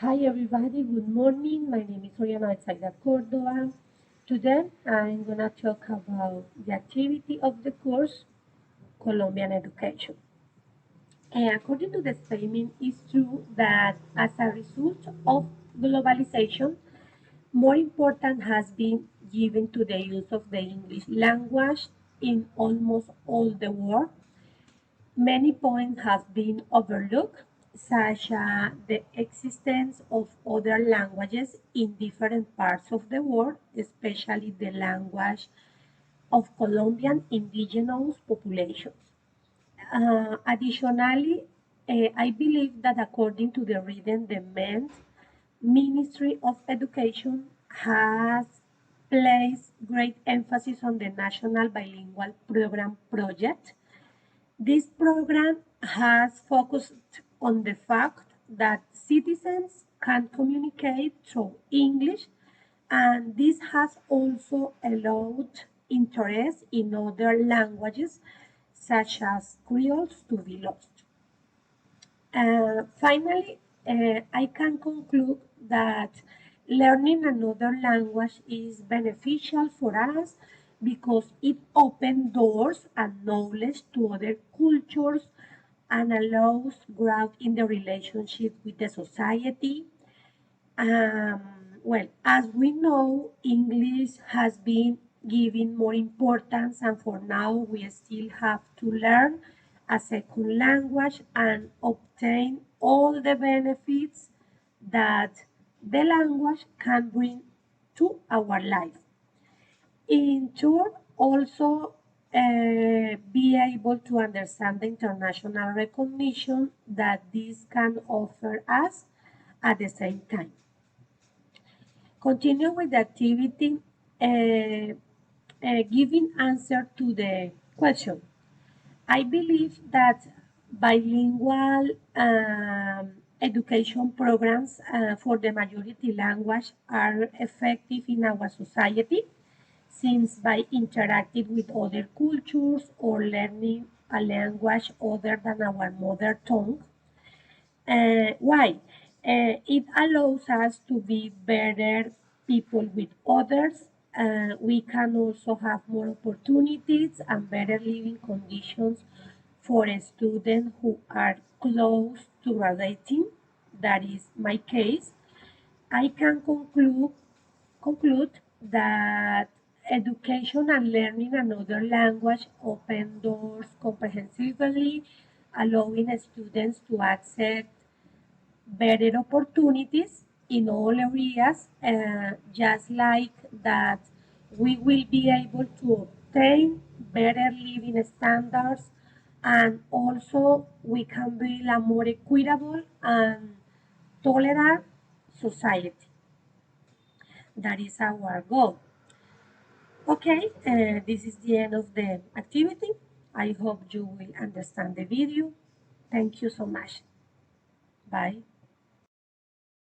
Hi everybody, good morning. My name is Oriana Alzaida Cordova. Today I'm gonna talk about the activity of the course Colombian Education. According to the statement, it's true that as a result of globalization, more importance has been given to the use of the English language in almost all the world. Many points have been overlooked, such as the existence of other languages in different parts of the world, especially the language of Colombian indigenous populations. Additionally, I believe that according to the reading demand, Ministry of Education has placed great emphasis on the National Bilingual Program project. This program has focused on the fact that citizens can communicate through English, and this has also allowed interest in other languages such as Creole to be lost. Finally, I can conclude that learning another language is beneficial for us because it opens doors and knowledge to other cultures and allows growth in the relationship with the society. As we know, English has been given more importance, and for now, we still have to learn a second language and obtain all the benefits that the language can bring to our life. In turn, also be able to understand the international recognition that this can offer us at the same time. Continue with the activity, giving answer to the question. I believe that bilingual education programs for the majority language are effective in our society since by interacting with other cultures or learning a language other than our mother tongue. Why? It allows us to be better people with others. We can also have more opportunities and better living conditions for students who are close to graduating. That is my case. I can conclude that education and learning another language open doors comprehensively, allowing students to access better opportunities in all areas, just like that we will be able to obtain better living standards, and also we can build a more equitable and tolerant society. That is our goal. Okay, this is the end of the activity. I hope you will understand the video. Thank you so much. Bye.